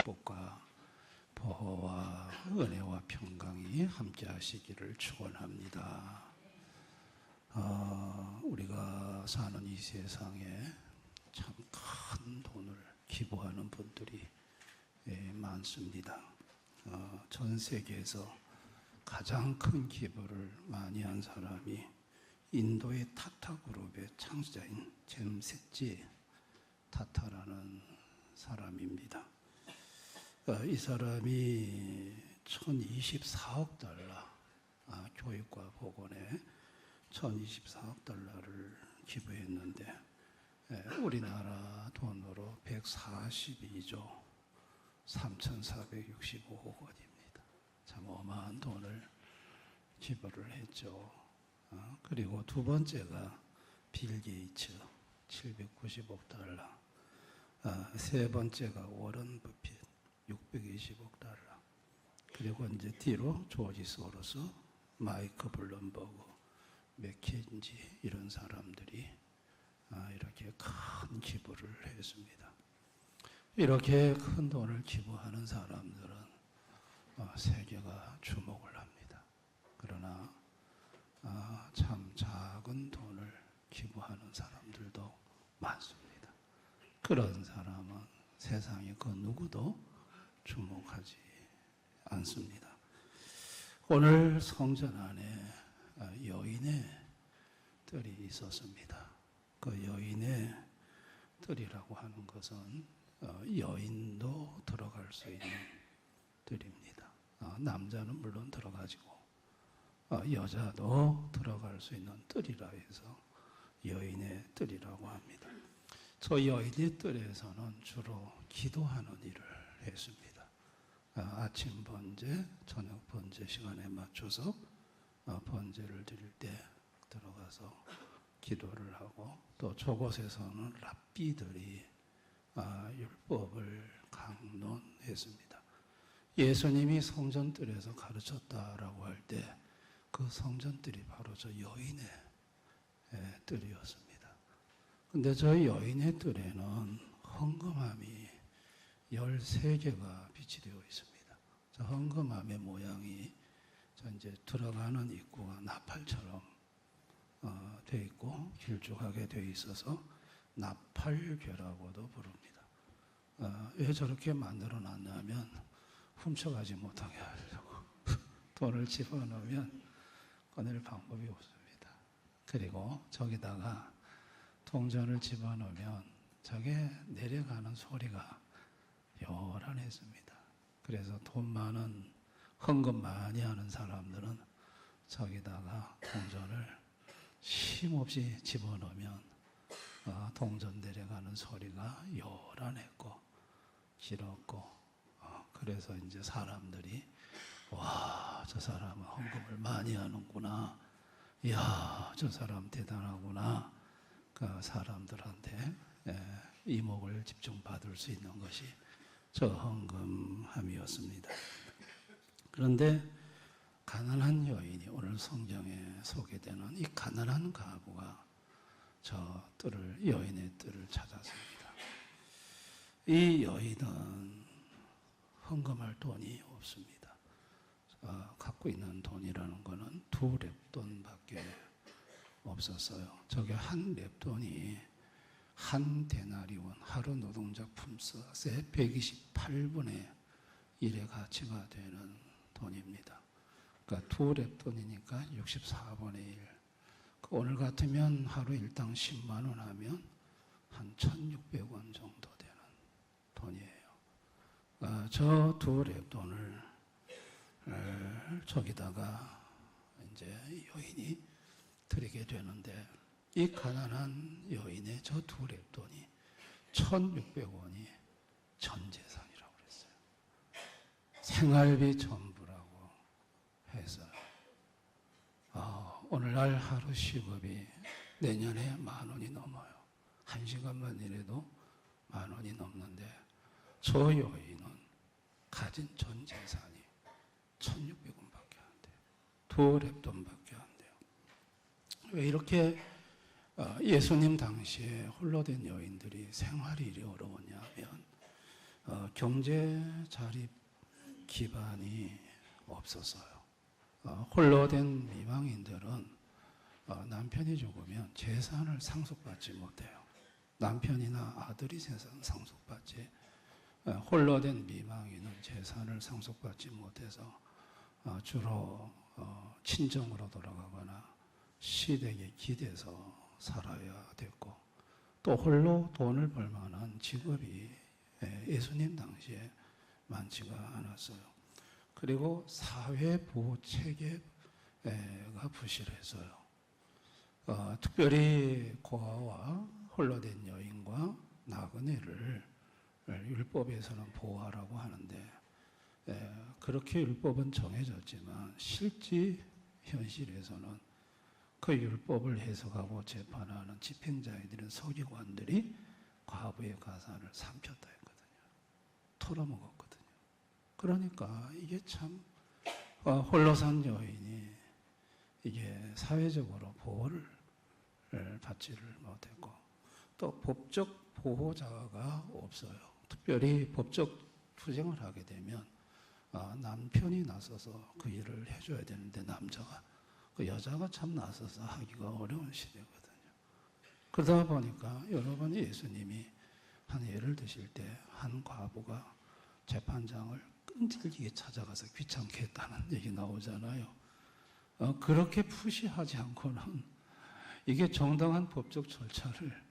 복과 보호와 은혜와 평강이 함께 하시기를 축원합니다. 우리가 사는 이 세상에 참 큰 돈을 기부하는 분들이 많습니다. 전 세계에서 가장 큰 기부를 많이 한 사람이 인도의 타타 그룹의 창시자인 잼세치 타타라는 사람입니다. 이 사람이 1024억 달러, 교육과 보건에 1024억 달러를 기부했는데 우리나라 돈으로 142조 3,465억 원입니다. 참 어마어마한 돈을 기부를 했죠. 그리고 두 번째가 빌 게이츠 790억 달러, 세 번째가 워런 버핏 620억 달러, 그리고 이제 뒤로 조지 소로스, 마이크 블룸버그, 맥킨지 이런 사람들이 이렇게 큰 기부를 했습니다. 이렇게 큰 돈을 기부하는 사람들은 세계가 주목을 합니다. 그러나 참 작은 돈을 기부하는 사람들도 많습니다. 그런 사람은 세상에 그 누구도 주목하지 않습니다. 오늘 성전 안에 여인의 뜰이 있었습니다. 그 여인의 뜰이라고 하는 것은 여인도 들어갈 수 있는 뜰입니다. 남자는 물론 들어가지고 여자도 들어갈 수 있는 뜰이라 해서 여인의 뜰이라고 합니다. 저 여인의 뜰에서는 주로 기도하는 일을 했습니다. 아침 번제, 저녁 번제 시간에 맞춰서 번제를 드릴 때 들어가서 기도를 하고, 또 저곳에서는 랍비들이 율법을 강론했습니다. 예수님이 성전뜰에서 가르쳤다라고 할 때 그 성전뜰이 바로 저 여인의 뜰이었습니다. 근데 저 여인의 뜰에는 헌금함이 13개가 비치되어 있습니다. 저 헌금함의 모양이 저 이제 들어가는 입구가 나팔처럼 되어 있고 길쭉하게 되어 있어서 나팔괴라고도 부릅니다. 왜 저렇게 만들어 놨냐면 훔쳐가지 못하게 하려고. 돈을 집어넣으면 꺼낼 방법이 없습니다. 그리고 저기다가 동전을 집어넣으면 저게 내려가는 소리가 요란했습니다. 그래서 돈 많은, 헌금 많이 하는 사람들은 저기다가 동전을 쉼없이 집어넣으면 동전 내려가는 소리가 요란했고 길었고, 그래서 이제 사람들이 와, 저 사람은 헌금을 많이 하는구나, 이야, 저 사람 대단하구나, 그 사람들한테 이목을 집중받을 수 있는 것이 저 헌금함이었습니다. 그런데 가난한 여인이, 오늘 성경에 소개되는 이 가난한 가부가 저 여인의 뜰을 찾았습니다. 이 여인은 헌금할 돈이 없습니다. 갖고 있는 돈이라는 것은 2렙돈밖에 없었어요. 저게 한 렙돈이 한 데나리온, 하루 노동자 품삯의 128분의 1의 가치가 되는 돈입니다. 그러니까 2렙돈이니까 64분의 1. 오늘 같으면 하루 일당 10만 원 하면 한 1,600원 정도 되는 돈이에요. 저 2렙돈을 저기다가 이제 여인이 드리게 되는데, 이 가난한 여인의 저 2렙돈이 1,600원이 전 재산이라고 그랬어요. 생활비 전부라고 해서 오늘날 하루 시급이 내년에 10,000원이 넘어요. 1시간만 일해도 10,000원이 넘는데 저 여인은 가진 전 재산이 1,600원밖에 안 돼요. 2렙돈밖에 안 돼요. 왜 이렇게 예수님 당시에 홀로 된 여인들이 생활이 이리 어려웠냐면 경제 자립 기반이 없었어요. 홀로 된 미망인들은 남편이 죽으면 재산을 상속받지 못해요. 남편이나 아들이 재산 상속받지, 홀로 된 미망인은 재산을 상속받지 못해서 주로 친정으로 돌아가거나 시댁에 기대서 살아야 됐고, 또 홀로 돈을 벌 만한 직업이 예수님 당시에 많지가 않았어요. 그리고 사회 보호 체계가 부실했어요. 특별히 고아와 홀로 된 여인과 나그네를 율법에서는 보호하라고 하는데, 그렇게 율법은 정해졌지만 실제 현실에서는 그 율법을 해석하고 재판하는 집행자들은 서기관들이 과부의 가산을 삼켰다 했거든요. 털어먹었거든요. 그러니까 이게 참 홀로 산 여인이 이게 사회적으로 보호를 받지를 못했고, 또 법적 보호자가 없어요. 특별히 법적 투쟁을 하게 되면 남편이 나서서 그 일을 해줘야 되는데 남자가, 그 여자가 참 나서서 하기가 어려운 시대거든요. 그러다 보니까 여러분, 예수님이 한 예를 드실 때 한 과부가 재판장을 끈질기게 찾아가서 귀찮게 했다는 얘기 나오잖아요. 그렇게 푸시하지 않고는 이게 정당한 법적 절차를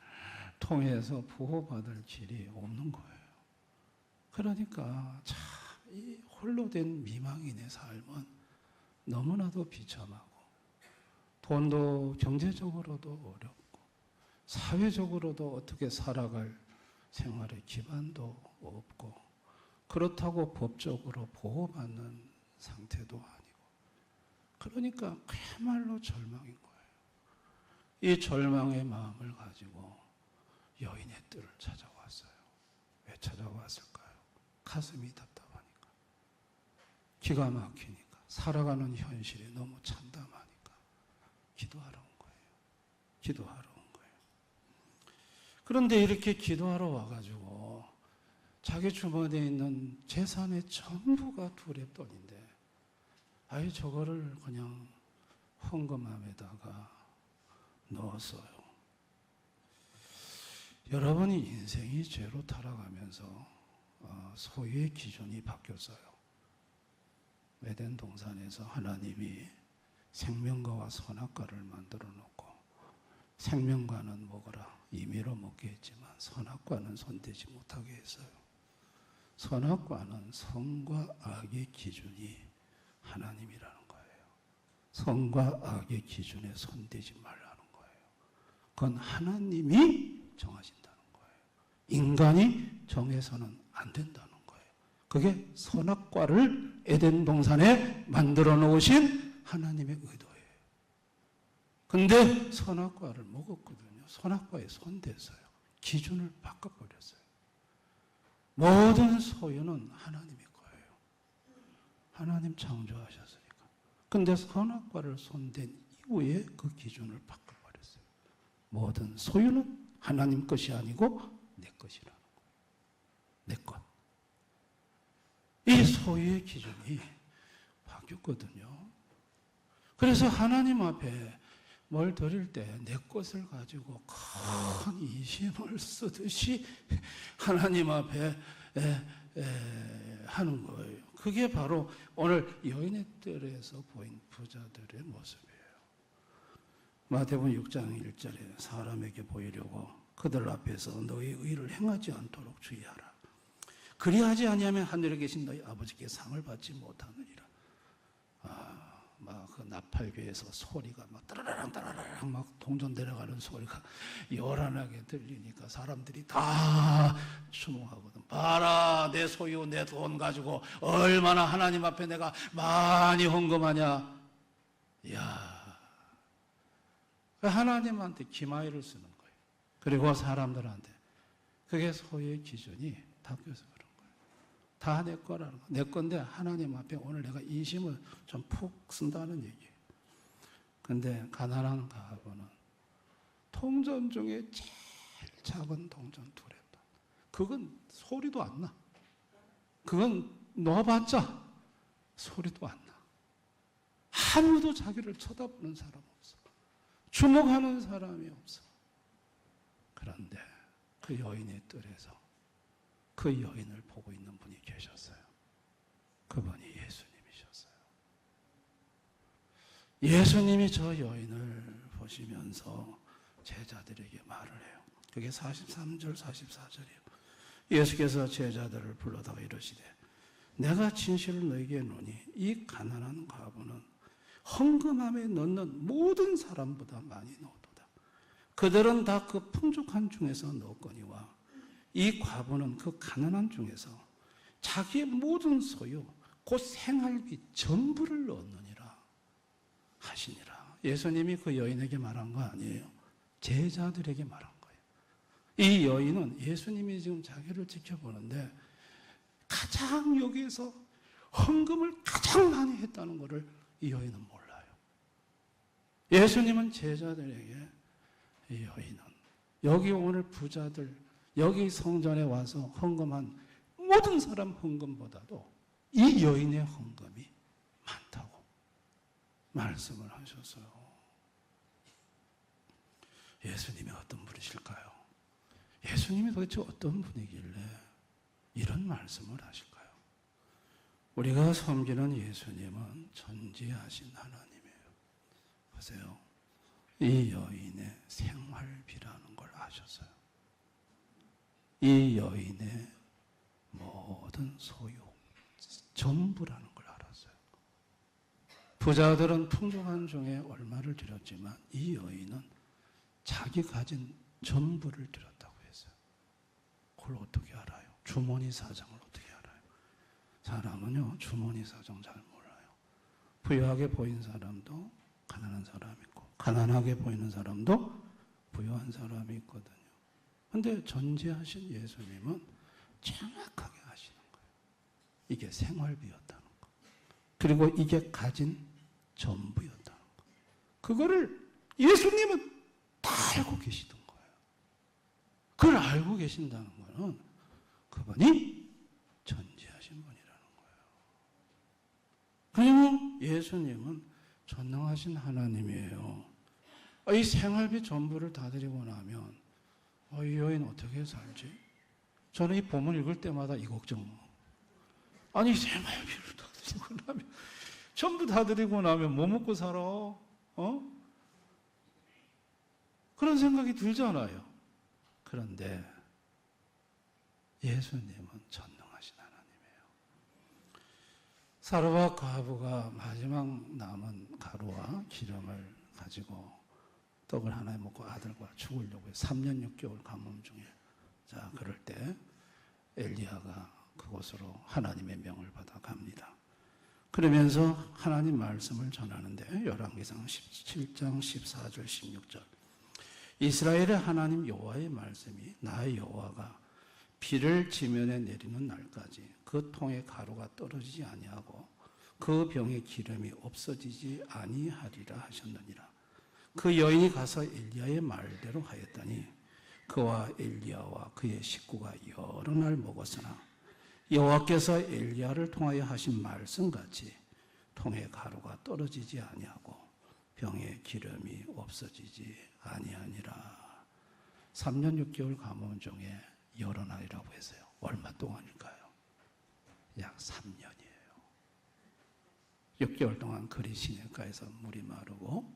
통해서 보호받을 길이 없는 거예요. 그러니까 참 이 홀로 된 미망인의 삶은 너무나도 비참하고, 돈도 경제적으로도 어렵고, 사회적으로도 어떻게 살아갈 생활의 기반도 없고, 그렇다고 법적으로 보호받는 상태도 아니고, 그러니까 그야말로 절망인 거예요. 이 절망의 마음을 가지고 여인의 뜰을 찾아왔어요. 왜 찾아왔을까요? 가슴이 답답하니까, 기가 막히니까, 살아가는 현실이 너무 참담하니까 기도하러 온 거예요. 기도하러 온 거예요. 그런데 이렇게 기도하러 와가지고 자기 주머니에 있는 재산의 전부가 두랩돈인데, 아예 저거를 그냥 헌금함에다가 넣었어요. 여러분이 인생이 죄로 타락하면서 소유의 기준이 바뀌었어요. 에덴 동산에서 하나님이 생명과와 선악과를 만들어 놓고, 생명과는 먹어라 임의로 먹게 했지만 선악과는 손대지 못하게 했어요. 선악과는 선과 악의 기준이 하나님이라는 거예요. 선과 악의 기준에 손대지 말라는 거예요. 그건 하나님이 정하신다는 거예요. 인간이 정해서는 안 된다는 거예요. 그게 선악과를 에덴 동산에 만들어 놓으신 하나님의 의도예요. 근데 선악과를 먹었거든요. 선악과에 손댔어요. 기준을 바꿔버렸어요. 모든 소유는 하나님의 거예요. 하나님 창조하셨으니까. 근데 선악과를 손댄 이후에 그 기준을 바꿔버렸어요. 모든 소유는 하나님 것이 아니고 내 것이라는 거예요. 내 것. 이 소유의 기준이 바뀌었거든요. 그래서 하나님 앞에 뭘 드릴 때 내 것을 가지고 큰 이심을 쓰듯이 하나님 앞에 하는 거예요. 그게 바로 오늘 여인의 뜰에서 보인 부자들의 모습이에요. 마태복음 6장 1절에 사람에게 보이려고 그들 앞에서 너희 의를 행하지 않도록 주의하라. 그리하지 아니하면 하늘에 계신 너희 아버지께 상을 받지 못하느니라. 막 그 나팔교에서 소리가 막 따라랑 따라랑 막 동전 내려가는 소리가 요란하게 들리니까 사람들이 다 추모하거든. 봐라, 내 소유, 내 돈 가지고 얼마나 하나님 앞에 내가 많이 헌금하냐. 이야, 하나님한테 기마이를 쓰는 거예요. 그리고 사람들한테. 그게 소유의 기준이 바뀌어서 그런 거예요. 다 내 거라는 거. 내 건데 하나님 앞에 오늘 내가 인심을 좀 푹 쓴다는 얘기예요. 근데 가난한 가부는 동전 중에 제일 작은 동전 두 랩돈. 그건 소리도 안 나. 그건 놓아봤자 소리도 안 나. 아무도 자기를 쳐다보는 사람 없어. 주목하는 사람이 없어. 그런데 그 여인의 뜰에서 그 여인을 보고 있는 분이 계셨어요. 그분이 예수님이셨어요. 예수님이 저 여인을 보시면서 제자들에게 말을 해요. 그게 43절, 44절이에요. 예수께서 제자들을 불러다가 이러시되 내가 진실을 너희에게 노니 이 가난한 과부는 헌금함에 넣는 모든 사람보다 많이 넣었도다. 그들은 다 그 풍족한 중에서 넣었거니와 이 과부는 그 가난한 중에서 자기의 모든 소유 곧 생활비 전부를 넣느니라 하시니라. 예수님이 그 여인에게 말한 거 아니에요. 제자들에게 말한 거예요. 이 여인은 예수님이 지금 자기를 지켜보는데 가장 여기에서 헌금을 가장 많이 했다는 것을 이 여인은 몰라요. 예수님은 제자들에게 이 여인은 여기 오늘 부자들 여기 성전에 와서 헌금한 모든 사람 헌금보다도 이 여인의 헌금이 많다고 말씀을 하셨어요. 예수님이 어떤 분이실까요? 예수님이 도대체 어떤 분이길래 이런 말씀을 하실까요? 우리가 섬기는 예수님은 전지하신 하나님이에요. 보세요. 이 여인의 생활비라는 걸 아셨어요. 이 여인의 모든 소유, 전부라는 걸 알았어요. 부자들은 풍족한 중에 얼마를 드렸지만 이 여인은 자기 가진 전부를 드렸다고 했어요. 그걸 어떻게 알아요? 주머니 사정을 어떻게 알아요? 사람은요, 주머니 사정 잘 몰라요. 부유하게 보인 사람도 가난한 사람이 있고, 가난하게 보이는 사람도 부유한 사람이 있거든요. 근데 전지하신 예수님은 정확하게 아시는 거예요. 이게 생활비였다는 거. 그리고 이게 가진 전부였다는 거. 그거를 예수님은 다 알고 계시던 거예요. 그걸 알고 계신다는 거는 그분이 전지하신 분이라는 거예요. 그리고 예수님은 전능하신 하나님이에요. 이 생활비 전부를 다 드리고 나면 이 여인 어떻게 살지? 저는 이 본문 읽을 때마다 이 걱정. 아니 생활비를 다 드리고 나면 전부 다 드리고 나면 뭐 먹고 살아? 그런 생각이 들잖아요. 그런데 예수님은 전능하신 하나님이에요. 사르와 과부가 마지막 남은 가루와 기름을 가지고 떡을 하나 먹고 아들과 죽으려고 해요. 3년 6개월 가뭄 중에. 자, 그럴 때 엘리야가 그곳으로 하나님의 명을 받아 갑니다. 그러면서 하나님 말씀을 전하는데 열왕기상 17장 14절 16절 이스라엘의 하나님 여호와의 말씀이 나의 여호와가 비를 지면에 내리는 날까지 그 통에 가루가 떨어지지 아니하고 그 병에 기름이 없어지지 아니하리라 하셨느니라. 그 여인이 가서 엘리야의 말대로 하였더니 그와 엘리야와 그의 식구가 여러 날 먹었으나 여호와께서 엘리야를 통하여 하신 말씀같이 통에 가루가 떨어지지 아니하고 병에 기름이 없어지지 아니하니라. 3년 6개월 가뭄 중에 여러 날이라고 했어요. 얼마 동안일까요? 약 3년이에요. 6개월 동안 그리 시냇가에서 물이 마르고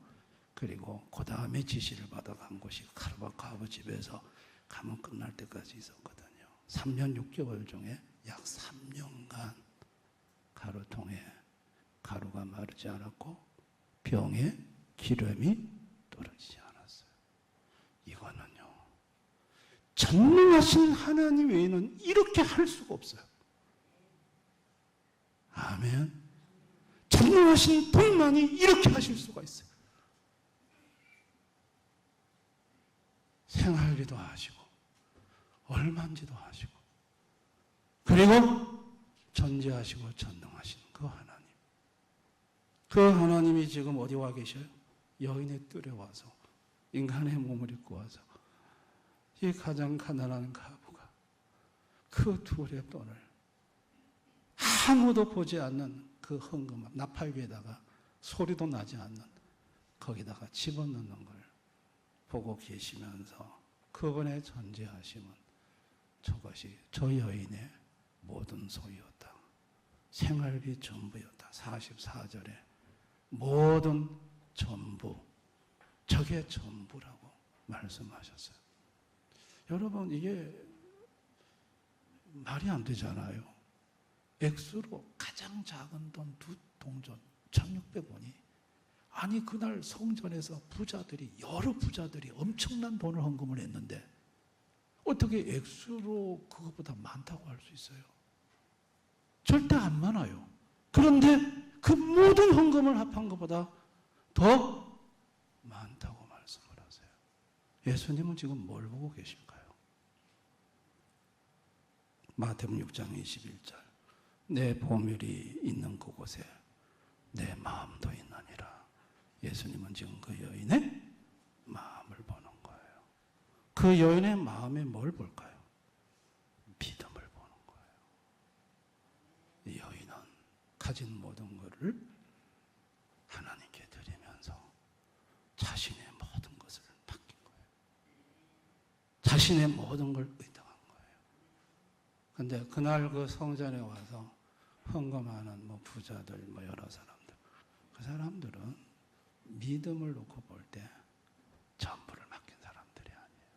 그리고 그 다음에 지시를 받아간 곳이 가루와 과부 집에서 가뭄 끝날 때까지 있었거든요. 3년 6개월 중에 약 3년간 가루통에 가루가 마르지 않았고 병에 기름이 떨어지지 않았어요. 이거는요, 전능하신 하나님 외에는 이렇게 할 수가 없어요. 아멘. 전능하신 분만이 이렇게 하실 수가 있어요. 생활비도 하시고 얼마인지도 하시고 그리고 전지하시고 전능하신 그 하나님. 그 하나님이 지금 어디 와 계셔요? 여인의 뜰에 와서 인간의 몸을 입고 와서 이 가장 가난한 가부가 그 둘의 돈을 아무도 보지 않는 그 헌금함 나팔귀에다가 소리도 나지 않는 거기다가 집어넣는 걸 보고 계시면서 그분의 전제하심은 저것이 저 여인의 모든 소유였다. 생활비 전부였다. 44절에 모든 전부, 저게 전부라고 말씀하셨어요. 여러분, 이게 말이 안 되잖아요. 액수로 가장 작은 돈 두 동전 1600원이 아니 그날 성전에서 부자들이 여러 부자들이 엄청난 돈을 헌금을 했는데 어떻게 액수로 그것보다 많다고 할 수 있어요? 절대 안 많아요. 그런데 그 모든 헌금을 합한 것보다 더 많다고 말씀을 하세요. 예수님은 지금 뭘 보고 계실까요? 마태복음 6장 21절 내 보물이 있는 그곳에 내 마음도 있느니라. 예수님은 지금 그 여인의 마음을 보는 거예요. 그 여인의 마음에 뭘 볼까요? 믿음을 보는 거예요. 이 여인은 가진 모든 것을 하나님께 드리면서 자신의 모든 것을 맡긴 거예요. 자신의 모든 걸 의탁한 거예요. 그런데 그날 그 성전에 와서 헌금하는 부자들 여러 사람들, 그 사람들은 믿음을 놓고 볼 때 전부를 맡긴 사람들이 아니에요.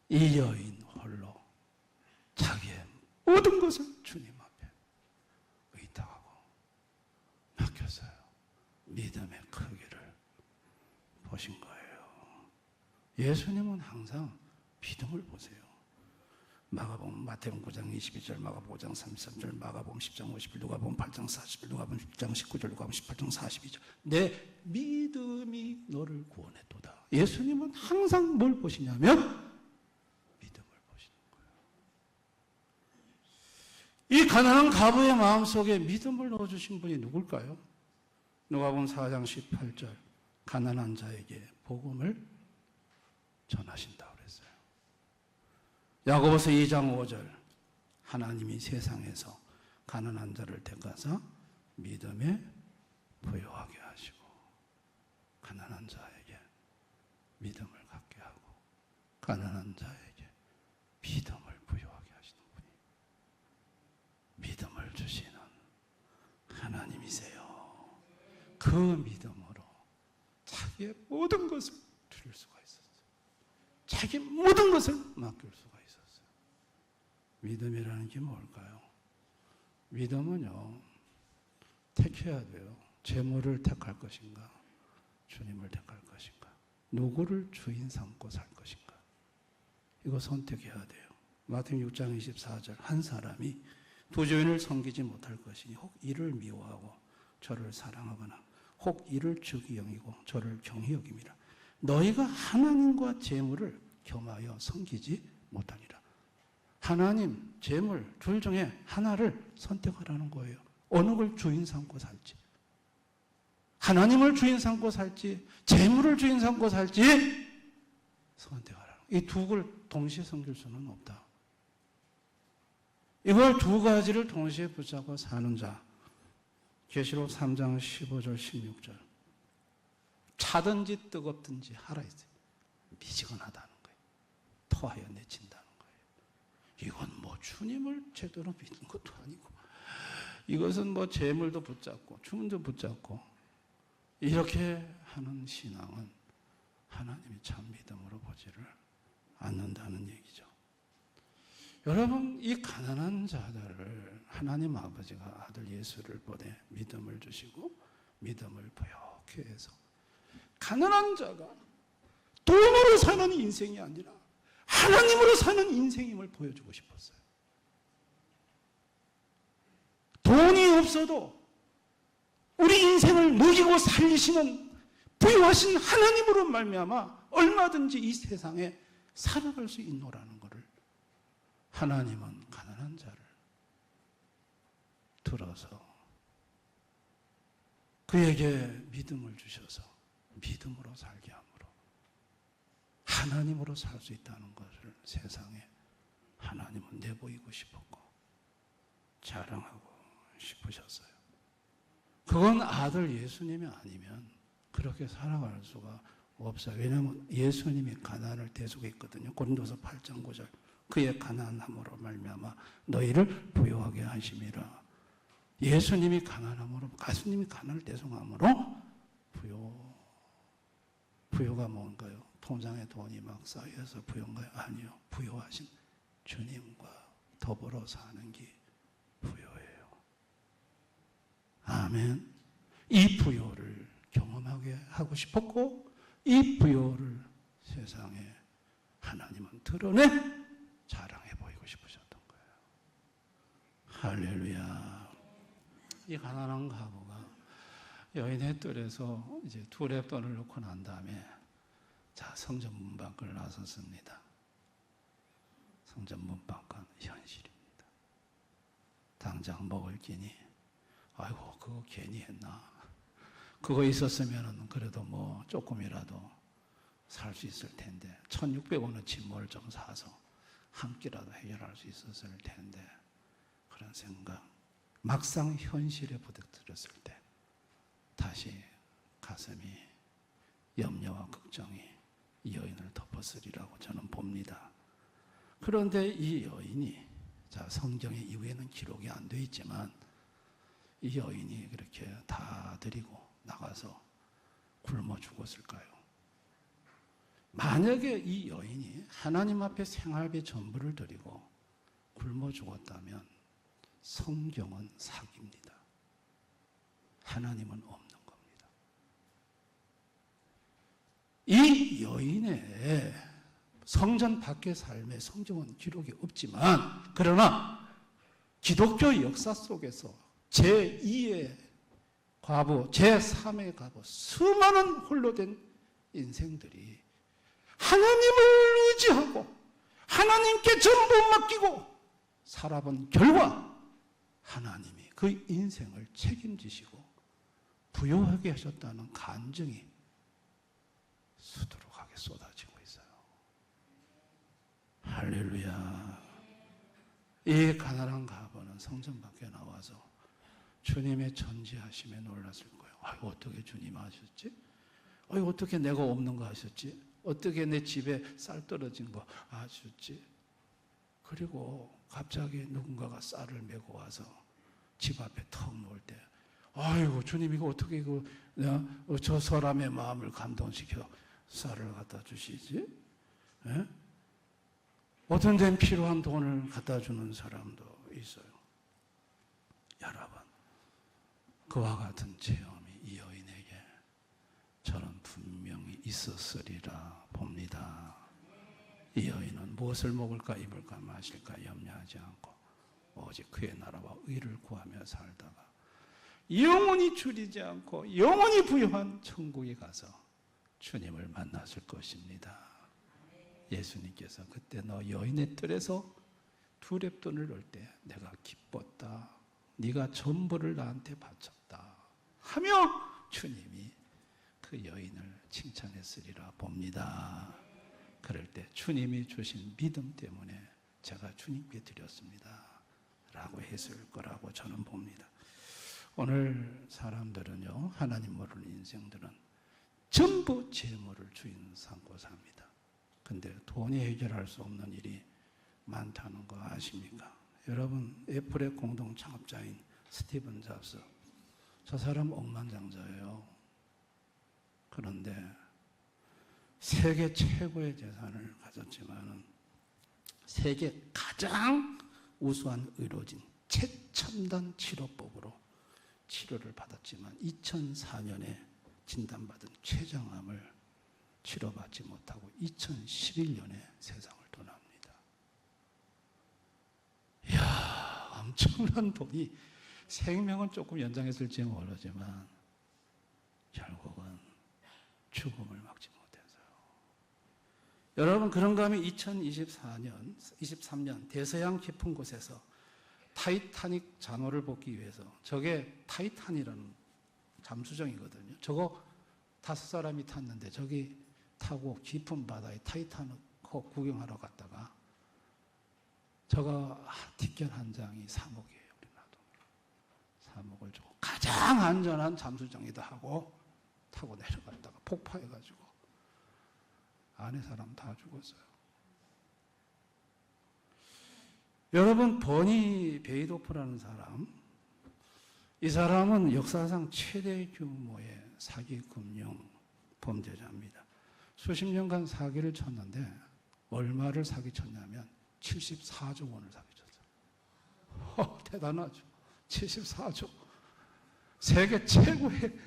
이 여인 홀로 자기의 모든 것을 주님 앞에 의탁하고 맡겼어요. 믿음의 크기를 보신 거예요. 예수님은 항상 믿음을 보세요. 마가복음 마태복음 9장 22절, 마가복음 5장 33절, 마가복음 10장 51, 누가복음 8장 40절, 누가복음 6장 19절, 누가복음 18장 42절. 내 믿음이 너를 구원했도다. 예수님은 항상 뭘 보시냐면 믿음을 보시는 거예요. 이 가난한 가부의 마음속에 믿음을 넣어주신 분이 누굴까요? 누가복음 4장 18절 가난한 자에게 복음을 전하신다 그랬어요. 야고보서 2장 5절 하나님이 세상에서 가난한 자를 택하사 믿음에 부요하게 하시고 가난한 자에게 믿음을 갖게 하고 가난한 자에게 믿음을 부요하게 하시는 분이 믿음을 주시는 하나님이세요. 그 믿음으로 자기의 모든 것을 드릴 수가 있었어요. 자기 모든 것을 맡길 수가 있었어요. 믿음이라는 게 뭘까요? 믿음은요, 택해야 돼요. 재물을 택할 것인가? 주님을 택할 것인가? 누구를 주인 삼고 살 것인가? 이거 선택해야 돼요. 마태복음 6장 24절 한 사람이 두 주인을 섬기지 못할 것이니 혹 이를 미워하고 저를 사랑하거나 혹 이를 주기 여기고 저를 경히 여김이라. 너희가 하나님과 재물을 겸하여 섬기지 못하니라. 하나님, 재물 둘 중에 하나를 선택하라는 거예요. 어느 걸 주인 삼고 살지. 하나님을 주인 삼고 살지, 재물을 주인 삼고 살지 선택하라는 거예요. 이 두 걸 동시에 섬길 수는 없다. 이걸 두 가지를 동시에 붙잡고 사는 자. 계시록 3장 15절 16절 차든지 뜨겁든지 하라 했어요. 미지근하다는 거예요. 토하여 내친다는 거예요. 이건 주님을 제대로 믿는 것도 아니고 이것은 재물도 붙잡고 주문도 붙잡고 이렇게 하는 신앙은 하나님이 참 믿음으로 보지를 않는다는 얘기죠. 여러분, 이 가난한 자들을 하나님 아버지가 아들 예수를 보내 믿음을 주시고 믿음을 부여케 해서 가난한 자가 돈으로 사는 인생이 아니라 하나님으로 사는 인생임을 보여주고 싶었어요. 돈이 없어도 우리 인생을 누리고 살리시는 부유하신 하나님으로 말미암아 얼마든지 이 세상에 살아갈 수 있노라는 것을 하나님은 가난한 자를 들어서 그에게 믿음을 주셔서 믿음으로 살게 함으로 하나님으로 살 수 있다는 것을 세상에 하나님은 내보이고 싶었고 자랑하고 싶으셨어요. 그건 아들 예수님이 아니면 그렇게 살아갈 수가 없어요. 왜냐하면 예수님이 가난을 대속했거든요. 고린도서 8장 9절. 그의 가난함으로 말미암아 너희를 부유하게 하심이라. 예수님이 가난함으로, 가수님이 가난을 대속함으로 부유가 뭔가요? 통장에 돈이 막 쌓여서 부유인가요? 아니요. 부유하신 주님과 더불어 사는 게 부유예요. 아멘. 이 부유를 경험하게 하고 싶었고 이 부유를 세상에 하나님은 드러내 자랑해 보이고 싶으셨던 거예요. 할렐루야. 이 가난한 과부가 여인의 뜰에서 이제 두 렙돈을 넣고 난 다음에 자, 성전 문 밖을 나섰습니다. 성전 문 밖은 현실입니다. 당장 먹을 끼니 아이고 그거 괜히 했나. 그거 있었으면 그래도 뭐 조금이라도 살 수 있을 텐데 1,600원어치 뭘 좀 사서 한 끼라도 해결할 수 있었을 텐데 그런 생각. 막상 현실에 부닥들었을 때 다시 가슴이 염려와 걱정이 이 여인을 덮었으리라고 저는 봅니다. 그런데 이 여인이, 자, 성경에 이후에는 기록이 안 돼 있지만 이 여인이 그렇게 다 드리고 나가서 굶어 죽었을까요? 만약에 이 여인이 하나님 앞에 생활비 전부를 드리고 굶어 죽었다면 성경은 사기입니다. 하나님은 없는 겁니다. 이 여인의 성전 밖의 삶에 성경은 기록이 없지만 그러나 기독교 역사 속에서 제2의 과부, 제3의 과부, 수많은 홀로 된 인생들이 하나님을 의지하고 하나님께 전부 맡기고 살아본 결과 하나님이 그 인생을 책임지시고 부유하게 하셨다는 간증이 수두룩하게 쏟아지고 있어요. 할렐루야. 이 가난한 과부는 성전 밖에 나와서 주님의 전지하심에 놀랐을 거예요. 아이고, 어떻게 주님 하셨지? 아이고, 어떻게 내가 없는 거 하셨지? 어떻게 내 집에 쌀 떨어진 거 아셨지? 그리고 갑자기 누군가가 쌀을 메고 와서 집 앞에 턱 놓을 때 아이고, 주님 이거 어떻게 저 사람의 마음을 감동시켜 쌀을 갖다 주시지? 예? 어떤 데는 필요한 돈을 갖다 주는 사람도 있어요. 여러분, 그와 같은 체험이 이 여인에게 저는 분명히 있었으리라 봅니다. 이 여인은 무엇을 먹을까 입을까 마실까 염려하지 않고 오직 그의 나라와 의를 구하며 살다가 영원히 줄이지 않고 영원히 부유한 천국에 가서 주님을 만났을 것입니다. 예수님께서 그때 너 여인의 뜰에서 두 렙돈을 넣을 때 내가 기뻤다. 네가 전부를 나한테 바쳤다 하며 주님이 그 여인을 칭찬했으리라 봅니다. 그럴 때 주님이 주신 믿음 때문에 제가 주님께 드렸습니다 라고 했을 거라고 저는 봅니다. 오늘 사람들은요, 하나님 모르는 인생들은 전부 재물을 주인 삼고 삽니다. 근데 돈이 해결할 수 없는 일이 많다는 거 아십니까? 여러분, 애플의 공동 창업자인 스티븐 잡스, 저 사람 억만장자예요. 그런데 세계 최고의 재산을 가졌지만 세계 가장 우수한 의료진 최첨단 치료법으로 치료를 받았지만 2004년에 진단받은 췌장암을 치료받지 못하고 2011년에 세상을 떠납니다. 이야, 엄청난 돈이 생명은 조금 연장했을지 모르지만 결국은 죽음을 막지 못해서요. 여러분, 그런가 하면 23년 대서양 깊은 곳에서 타이타닉 잔호를 보기 위해서, 저게 타이탄이라는 잠수정이거든요. 저거 5사람이 탔는데 저기 타고 깊은 바다에 타이타닉 구경하러 갔다가 저거 티켓 한 장이 3억이에요. 우리나라도 3억을 주고 가장 안전한 잠수정이다 하고 타고 내려갔다가 폭파해가지고 안에 사람 다 죽었어요. 여러분, 버니 베이도프라는 사람, 이 사람은 역사상 최대 규모의 사기 금융 범죄자입니다. 수십 년간 사기를 쳤는데 얼마를 사기쳤냐면 74조 원을 사기쳤어요. 대단하죠. 74조. 세계 최고의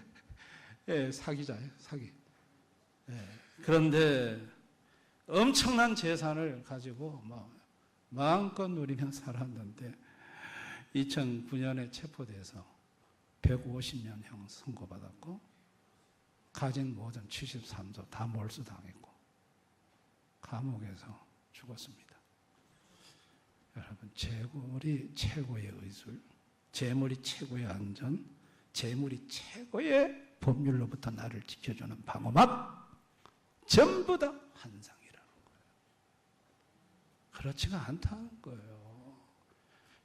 사기자예요. 사기. 그런데 엄청난 재산을 가지고 마음껏 누리며 살았는데 2009년에 체포돼서 150년형 선고받았고 가진 모든 73조 다 몰수당했고 감옥에서 죽었습니다. 여러분, 재물이 최고의 의술, 재물이 최고의 안전, 재물이 최고의 법률로부터 나를 지켜주는 방어막, 전부 다 환상이라는 거예요. 그렇지가 않다는 거예요.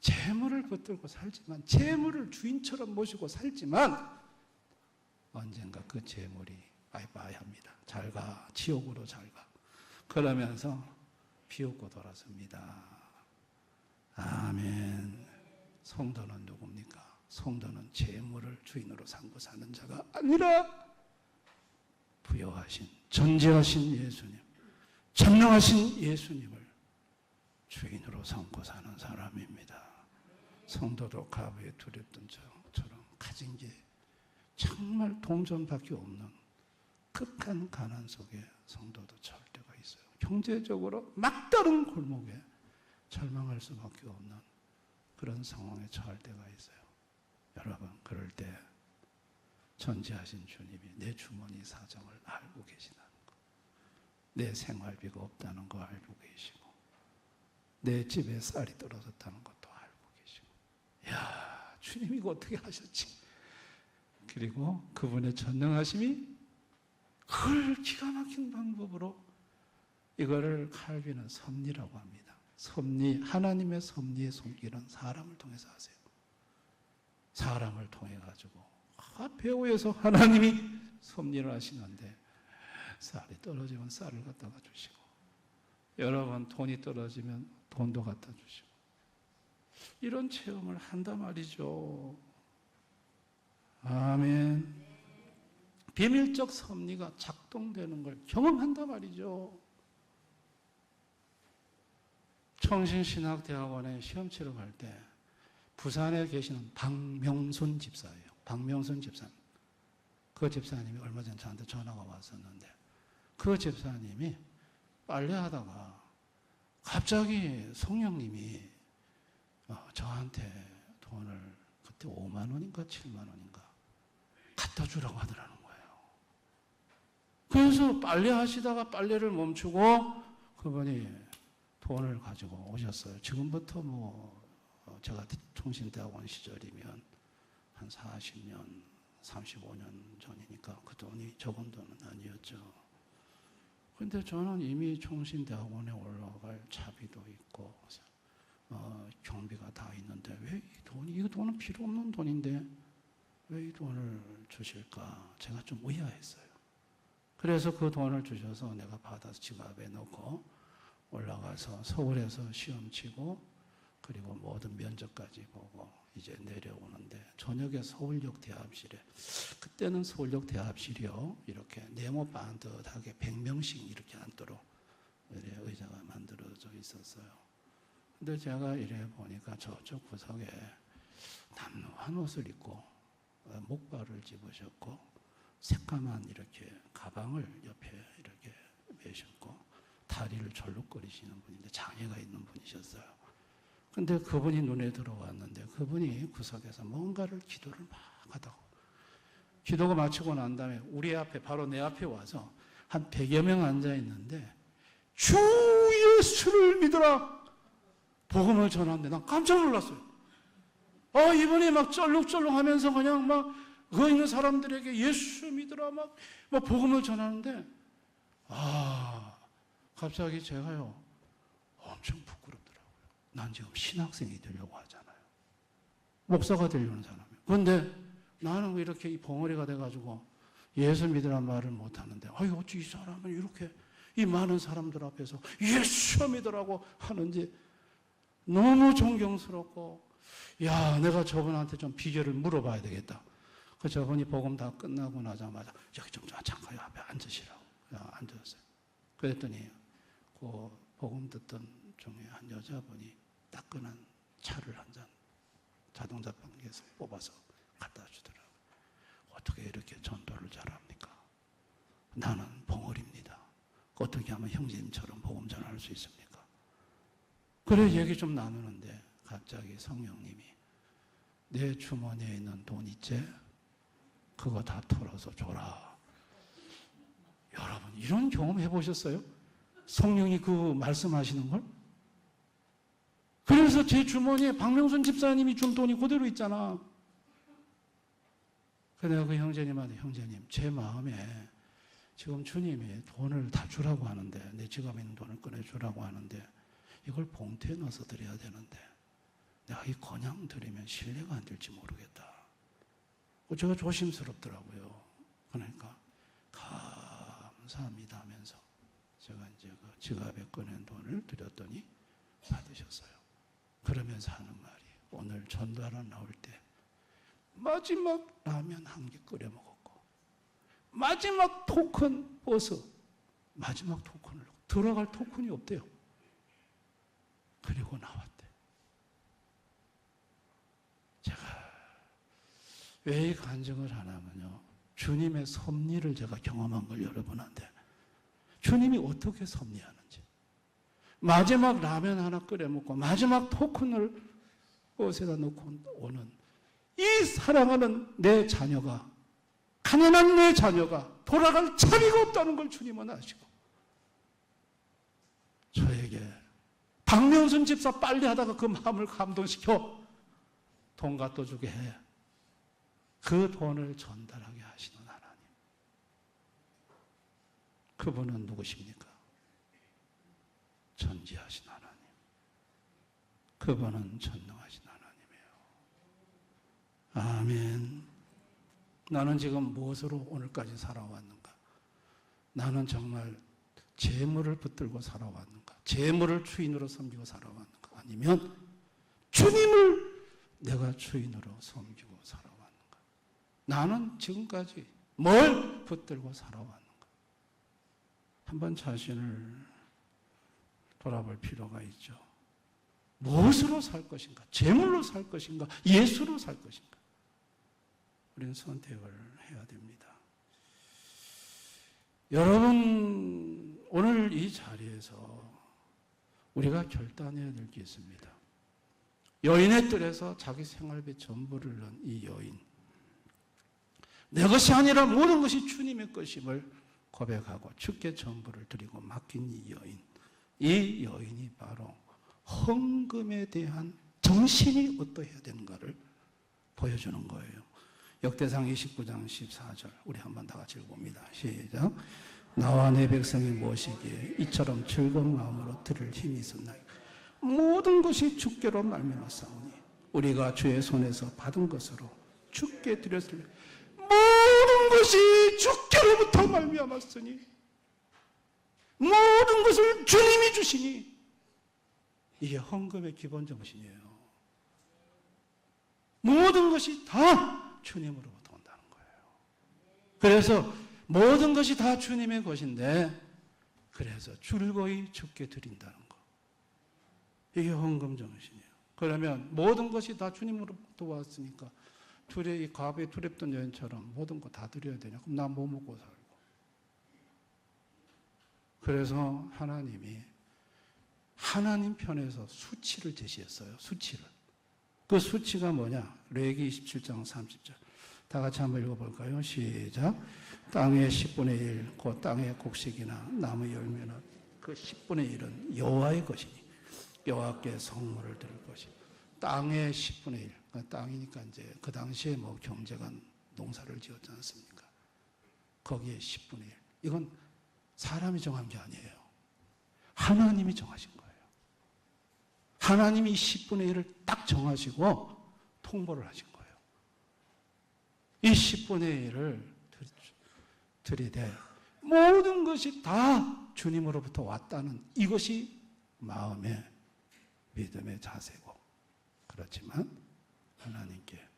재물을 붙들고 살지만, 재물을 주인처럼 모시고 살지만 언젠가 그 재물이 빠이빠이 합니다. 잘 가, 지옥으로 잘 가. 그러면서 비웃고 돌아섭니다. 아멘. 성도는 누굽니까? 성도는 재물을 주인으로 삼고 사는 자가 아니라 부여하신, 전지하신 예수님, 전능하신 예수님을 주인으로 삼고 사는 사람입니다. 성도도 과부에 두렵던 저처럼 가진 게 정말 동전밖에 없는 극한 가난 속에 성도도 처할 때가 있어요. 경제적으로 막다른 골목에 절망할 수밖에 없는 그런 상황에 처할 때가 있어요. 여러분, 그럴 때 전지하신 주님이 내 주머니 사정을 알고 계시다는 거, 내 생활비가 없다는 거 알고 계시고, 내 집에 쌀이 떨어졌다는 것도 알고 계시고, 야, 주님이 이거 어떻게 하셨지? 그리고 그분의 전능하심이 그걸 기가 막힌 방법으로, 이거를 칼빈은 섭리라고 합니다. 섭리, 하나님의 섭리의 손길은 사람을 통해서 하세요. 사람을 통해 가지고 배후에서 하나님이 섭리를 하시는데, 쌀이 떨어지면 쌀을 갖다가 주시고, 여러분 돈이 떨어지면 돈도 갖다 주시고, 이런 체험을 한단 말이죠. 아멘. 비밀적 섭리가 작동되는 걸 경험한단 말이죠. 청신신학대학원에 시험 치러 갈 때 부산에 계시는 박명순 집사예요. 박명순 집사님. 그 집사님이 얼마 전 저한테 전화가 왔었는데, 그 집사님이 빨래하다가 갑자기 성령님이 저한테 돈을 그때 5만 원인가 7만 원인가 갖다 주라고 하더라는 거예요. 그래서 빨래하시다가 빨래를 멈추고 그분이 돈을 가지고 오셨어요. 지금부터 제가 통신대학원 시절이면 한 40년, 35년 전이니까 그 돈이 적은 돈은 아니었죠. 근데 저는 이미 총신대학원에 올라갈 차비도 있고 경비가 다 있는데 왜 이 돈은 필요 없는 돈인데 왜 이 돈을 주실까? 제가 좀 의아했어요. 그래서 그 돈을 주셔서 내가 받아서 지갑에 넣고 올라가서 서울에서 시험 치고, 그리고 모든 면접까지 보고 이제 내려오는데, 저녁에 서울역 대합실에, 그때는 서울역 대합실이요, 이렇게 네모 반듯하게 100명씩 이렇게 앉도록 의자가 만들어져 있었어요. 근데 제가 이래 보니까 저쪽 구석에 남루한 옷을 입고 목발을 집으셨고 새까만 이렇게 가방을 옆에 이렇게 메셨고 다리를 절룩거리시는 분인데 장애가 있는 분이셨어요. 근데 그분이 눈에 들어왔는데, 그분이 구석에서 뭔가를 기도를 막 하다가, 기도가 마치고 난 다음에 우리 앞에, 바로 내 앞에 와서 한 100여 명 앉아 있는데 주 예수를 믿으라 복음을 전하는데 난 깜짝 놀랐어요. 이분이 막 쩔룩쩔룩 하면서 그냥 막 그 있는 사람들에게 예수 믿으라 막 복음을 전하는데, 갑자기 제가요, 엄청 부끄럽더라고요. 난 지금 신학생이 되려고 하잖아요. 목사가 되려는 사람이에요. 그런데 나는 왜 이렇게 이 벙어리가 돼가지고 예수 믿으란 말을 못하는데, 어찌 이 사람은 이렇게 이 많은 사람들 앞에서 예수 믿으라고 하는지 너무 존경스럽고, 내가 저분한테 좀 비결을 물어봐야 되겠다. 그 저분이 복음 다 끝나고 나자마자 여기 좀 잠깐 앞에 앉으시라고 앉았어요. 그랬더니 그 복음 듣던 중에 한 여자분이 따끈한 차를 한 잔 자동차 방에서 뽑아서 갖다 주더라고요. 어떻게 이렇게 전도를 잘합니까? 나는 벙어리입니다. 어떻게 하면 형제님처럼 복음 전할 수 있습니까? 그래 얘기 좀 나누는데 갑자기 성령님이 내 주머니에 있는 돈 있지? 그거 다 털어서 줘라. 여러분 이런 경험 해보셨어요? 성령이 그 말씀하시는 걸? 그래서 제 주머니에 박명순 집사님이 준 돈이 그대로 있잖아. 그래서 내가 그 형제님한테, 형제님 제 마음에 지금 주님이 돈을 다 주라고 하는데, 내 지갑에 있는 돈을 꺼내주라고 하는데 이걸 봉투에 넣어서 드려야 되는데 내가 이 그냥 드리면 신뢰가 안 될지 모르겠다. 제가 조심스럽더라고요. 그러니까 감사합니다 하면서 제가 이제 그 지갑에 꺼낸 돈을 드렸더니 받으셨어요. 그러면서 하는 말이, 오늘 전도하러 나올 때 마지막 라면 한 개 끓여 먹었고 마지막 토큰 버스 마지막 토큰을 들어갈 토큰이 없대요. 그리고 나왔대. 제가 왜 이 간증을 하냐면요, 주님의 섭리를 제가 경험한 걸 여러분한테, 주님이 어떻게 섭리하는지, 마지막 라면 하나 끓여 먹고 마지막 토큰을 버스에다 놓고 오는 이 사랑하는 내 자녀가, 가난한 내 자녀가 돌아갈 자리가 없다는 걸 주님은 아시고, 저에게 박명순 집사 빨리 하다가 그 마음을 감동시켜 돈 갖다 주게 해. 그 돈을 전달하게 하시는 하나님. 그분은 누구십니까? 전지하신 하나님. 그분은 전능하신 하나님이에요. 아멘. 나는 지금 무엇으로 오늘까지 살아왔는가? 나는 정말 재물을 붙들고 살아왔는가? 재물을 주인으로 섬기고 살아왔는가? 아니면 주님을 내가 주인으로 섬기고 살아왔는가? 나는 지금까지 뭘 붙들고 살아왔는가? 한번 자신을 돌아볼 필요가 있죠. 무엇으로 살 것인가? 재물로 살 것인가? 예수로 살 것인가? 우리는 선택을 해야 됩니다. 여러분, 오늘 이 자리에서 우리가 결단해야 될 게 있습니다. 여인의 뜰에서 자기 생활비 전부를 넣은 이 여인, 내 것이 아니라 모든 것이 주님의 것임을 고백하고 주께 전부를 드리고 맡긴 이 여인이 바로 헌금에 대한 정신이 어떠해야 되는가를 보여주는 거예요. 역대상 29장 14절 우리 한번 다 같이 읽어봅니다. 시작. 나와 내 백성이 모시기에 이처럼 즐거운 마음으로 들을 힘이 있었나이까. 모든 것이 주께로 말미암았사오니 우리가 주의 손에서 받은 것으로 주께 드렸을 모든 것이 주께로부터 말미암았으니 모든 것을 주님이 주시니 이게 헌금의 기본 정신이에요. 모든 것이 다 주님으로부터 온다는 거예요. 그래서 모든 것이 다 주님의 것인데, 그래서 즐거이 주께 드린다는 거. 이게 헌금 정신이에요. 그러면 모든 것이 다 주님으로부터 왔으니까 이 과부에 두렵던 여인처럼 모든 거 다 드려야 되냐? 그럼 나 뭐 먹고 살고? 그래서 하나님이 하나님 편에서 수치를 제시했어요. 수치를. 그 수치가 뭐냐? 레위기 27장 30절. 다 같이 한번 읽어볼까요? 시작. 땅의 10분의 1, 그 땅의 곡식이나 나무 열매는 그 10분의 1은 여호와의 것이니 여호와께 성물을 드릴 것이. 땅의 10분의 1. 땅이니까 이제 그 당시에 뭐 경제가 농사를 지었지 않습니까? 거기에 10분의 1. 이건 사람이 정한 게 아니에요. 하나님이 정하신 거예요. 하나님이 10분의 1을 딱 정하시고 통보를 하신 거예요. 이 10분의 1을 드리되 모든 것이 다 주님으로부터 왔다는 이것이 마음의 믿음의 자세고, 그렇지만 하나님께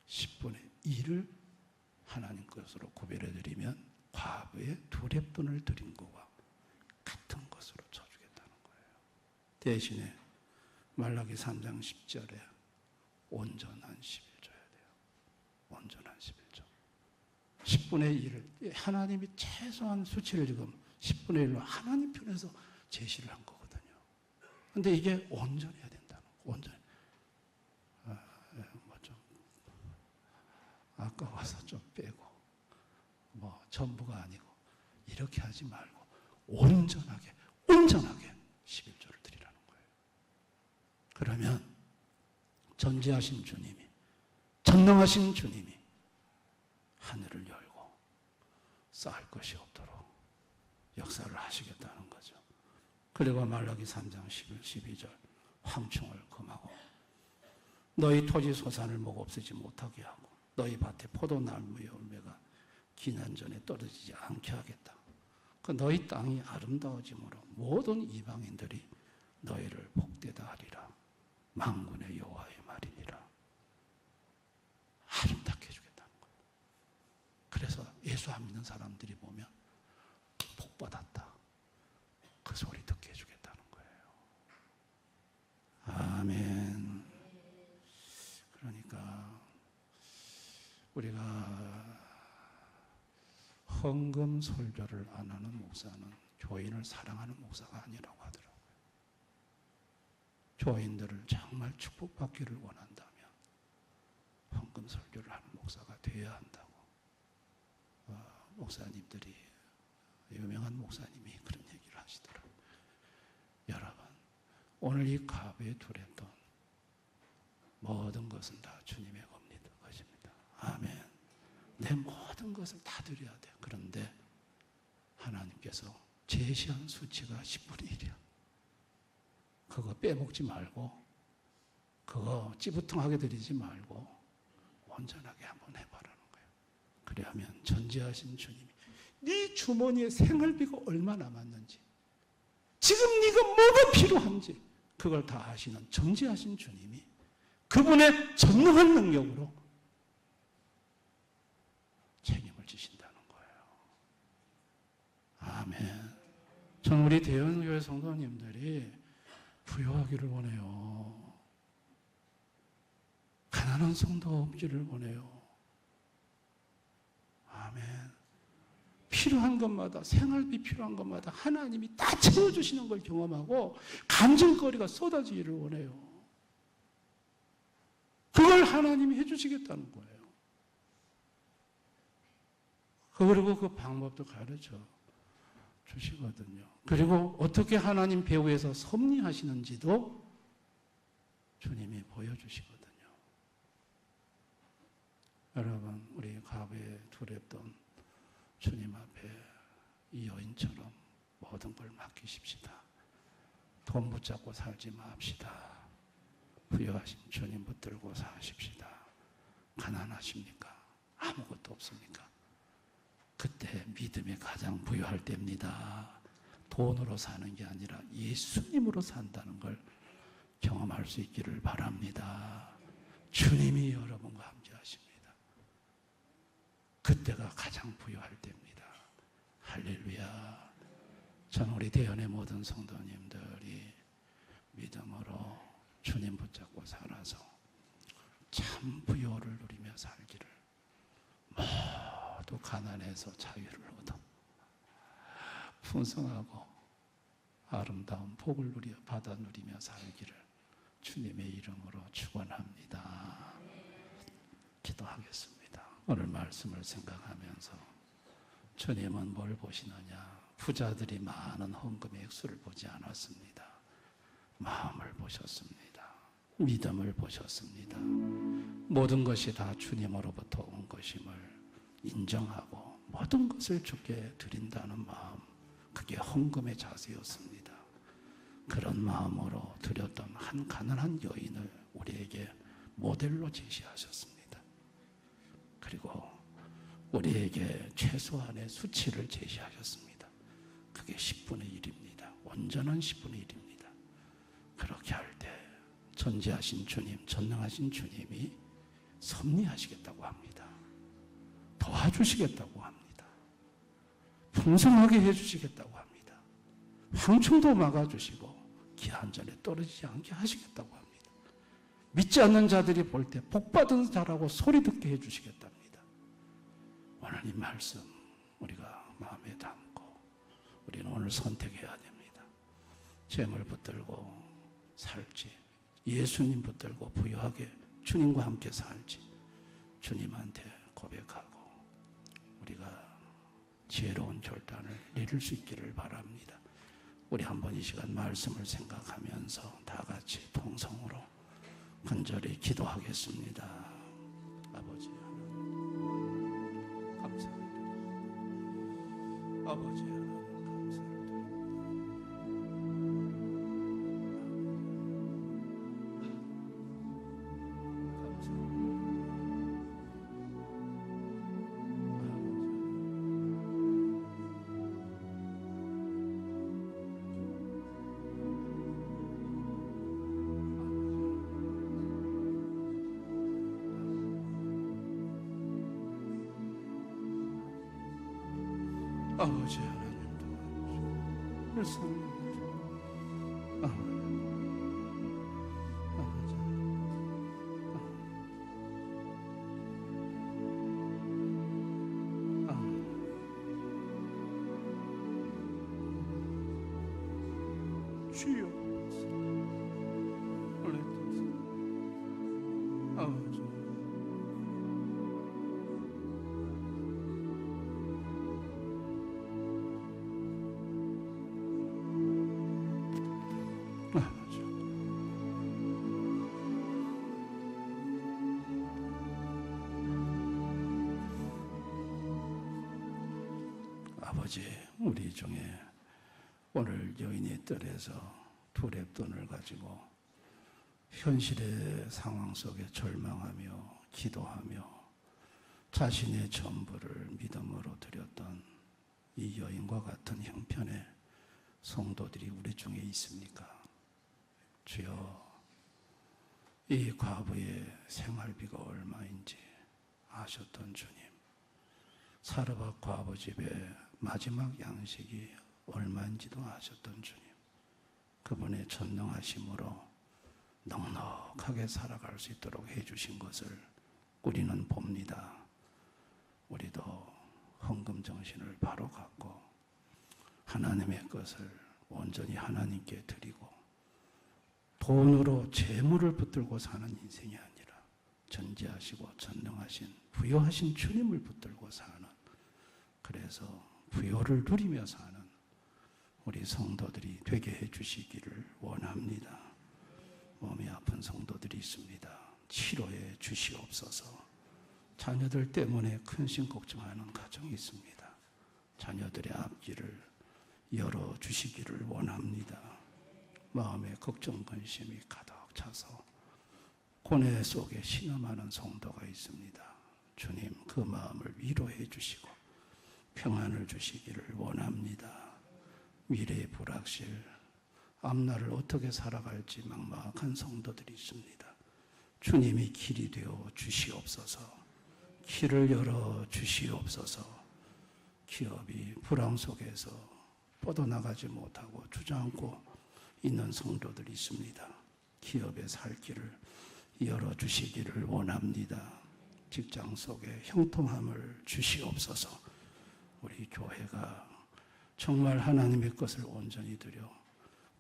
10분의 1을 하나님 것으로 구별해 드리면 과거에 두렵돈을 드린 것과 같은 것으로 쳐주겠다는 거예요. 대신에 말라기 3장 10절에 온전한 11 줘야 돼요. 온전한 11조. 10분의 1을 하나님이 최소한 수치를 지금 10분의 1로 하나님 편에서 제시를 한 거거든요. 근데 이게 온전해야 된다는 거. 온전해. 아까워서 좀 빼고, 전부가 아니고, 이렇게 하지 말고, 온전하게 11조를 드리라는 거예요. 그러면, 전지하신 주님이, 전능하신 주님이, 하늘을 열고, 쌓을 것이 없도록 역사를 하시겠다는 거죠. 그리고 말라기 3장 11, 12절, 황충을 금하고, 너희 토지 소산을 먹어 없애지 못하게 하고, 너희 밭에 포도나무의 열매가 기난전에 떨어지지 않게 하겠다. 그 너희 땅이 아름다워짐으로 모든 이방인들이 너희를 복되다 하리라. 만군의 여호와의 말이니라. 아름답게 해주겠다는 거예요. 그래서 예수 안 믿는 사람들이 보면 복받았다, 그 소리 듣게 해주겠다는 거예요. 아멘. 그러니까 우리가 헌금 설교를 안 하는 목사는 교인을 사랑하는 목사가 아니라고 하더라고요. 교인들을 정말 축복받기를 원한다면 헌금 설교를 하는 목사가 되어야 한다고 목사님들이, 유명한 목사님이 그런 얘기를 하시더라고요. 여러분, 오늘 이 가부에 두렸던 모든 것은 다 주님의 것입니다. 아멘. 내 모든 것을 다 드려야 돼요. 그런데 하나님께서 제시한 수치가 10분의 1이야. 그거 빼먹지 말고, 그거 찌부통하게 드리지 말고 온전하게 한번 해봐라는 거예요. 그래야면 전지하신 주님이 네 주머니에 생활비가 얼마 남았는지, 지금 네가 뭐가 필요한지 그걸 다 아시는 전지하신 주님이 그분의 전능한 능력으로 책임을 지신다는 거예요. 아멘. 전 우리 대연교회 성도님들이 부유하기를 원해요. 가난한 성도가 없기를 원해요. 아멘. 필요한 것마다, 생활비 필요한 것마다 하나님이 다 채워주시는 걸 경험하고 간증거리가 쏟아지기를 원해요. 그걸 하나님이 해주시겠다는 거예요. 그리고 그 방법도 가르쳐 주시거든요. 그리고 어떻게 하나님 배후에서 섭리하시는지도 주님이 보여주시거든요. 여러분, 우리 가부에 두렵던 주님 앞에 이 여인처럼 모든 걸 맡기십시다. 돈 붙잡고 살지 맙시다. 부여하신 주님 붙들고 사십시다. 가난하십니까? 아무것도 없습니까? 그때 믿음이 가장 부유할 때입니다. 돈으로 사는 게 아니라 예수님으로 산다는 걸 경험할 수 있기를 바랍니다. 주님이 여러분과 함께 하십니다. 그때가 가장 부유할 때입니다. 할렐루야. 전 우리 대연의 모든 성도님들이 믿음으로 주님 붙잡고 살아서 참 부여를 누리며 살기를, 모두 가난해서 자유를 얻어 풍성하고 아름다운 복을 받아 누리며 살기를 주님의 이름으로 축원합니다. 기도하겠습니다. 오늘 말씀을 생각하면서 주님은 뭘 보시느냐? 부자들이 많은 헌금의 액수를 보지 않았습니다. 마음을 보셨습니다. 믿음을 보셨습니다. 모든 것이 다 주님으로부터 온 것임을 인정하고 모든 것을 주께 드린다는 마음, 그게 헌금의 자세였습니다. 그런 마음으로 드렸던 한 가난한 여인을 우리에게 모델로 제시하셨습니다. 그리고 우리에게 최소한의 수치를 제시하셨습니다. 그게 10분의 1입니다. 온전한 10분의 1입니다. 그렇게 할 때 전지하신 주님, 전능하신 주님이 섭리하시겠다고 합니다. 도와주시겠다고 합니다. 풍성하게 해주시겠다고 합니다. 황충도 막아주시고 기한전에 떨어지지 않게 하시겠다고 합니다. 믿지 않는 자들이 볼 때 복받은 자라고 소리 듣게 해주시겠답니다. 오늘 이 말씀 우리가 마음에 담고 우리는 오늘 선택해야 됩니다. 재물 붙들고 살지, 예수님 붙들고 부유하게 주님과 함께 살지, 주님한테 고백하고 우리가 지혜로운 결단을 내릴 수 있기를 바랍니다. 우리 한번 이 시간 말씀을 생각하면서 다 같이 통성으로 간절히 기도하겠습니다. 아버지 하나님 감사합니다. 아버지 하나님 아버지 하나님 도와주시고 불쌍히 여겨주시고 아버지 주여 원래 아버지 아버지, 우리 중에 오늘 여인의 뜰에서 두 렙돈을 가지고 현실의 상황 속에 절망하며 기도하며 자신의 전부를 믿음으로 드렸던 이 여인과 같은 형편의 성도들이 우리 중에 있습니까? 주여, 이 과부의 생활비가 얼마인지 아셨던 주님, 사르밧 과부 집의 마지막 양식이 얼마인지도 아셨던 주님, 그분의 전능하심으로 넉넉하게 살아갈 수 있도록 해주신 것을 우리는 봅니다. 우리도 헌금 정신을 바로 갖고 하나님의 것을 온전히 하나님께 드리고 돈으로 재물을 붙들고 사는 인생이 아니라 전지하시고 전능하신 부요하신 주님을 붙들고 사는, 그래서 부요를 누리며 사는 우리 성도들이 되게 해주시기를 원합니다. 몸이 아픈 성도들이 있습니다. 치료해 주시옵소서. 자녀들 때문에 근심 걱정하는 가정이 있습니다. 자녀들의 앞길을 열어주시기를 원합니다. 마음에 걱정 근심이 가득 차서 고뇌 속에 신음하는 성도가 있습니다. 주님, 그 마음을 위로해 주시고 평안을 주시기를 원합니다. 미래의 불확실, 앞날을 어떻게 살아갈지 막막한 성도들이 있습니다. 주님이 길이 되어 주시옵소서. 길을 열어 주시옵소서. 기업이 불황 속에서 뻗어나가지 못하고 주저앉고 있는 성도들이 있습니다. 기업의 살 길을 열어주시기를 원합니다. 직장 속에 형통함을 주시옵소서. 우리 교회가 정말 하나님의 것을 온전히 드려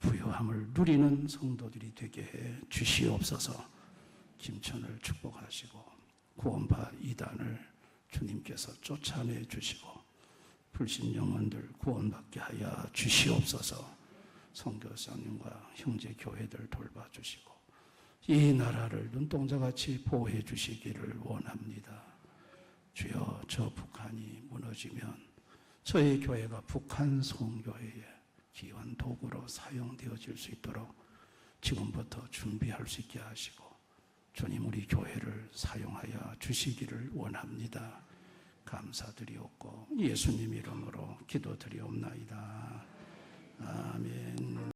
부요함을 누리는 성도들이 되게 해 주시옵소서. 김천을 축복하시고 구원파 이단을 주님께서 쫓아내 주시고 불신 영혼들 구원받게 하여 주시옵소서. 선교사님과 형제 교회들 돌봐주시고 이 나라를 눈동자같이 보호해 주시기를 원합니다. 주여, 저 북한이 무너지면 저희 교회가 북한 선교회의 귀한 도구로 사용되어질 수 있도록 지금부터 준비할 수 있게 하시고 주님 우리 교회를 사용하여 주시기를 원합니다. 감사드리옵고 예수님 이름으로 기도드리옵나이다. 아멘.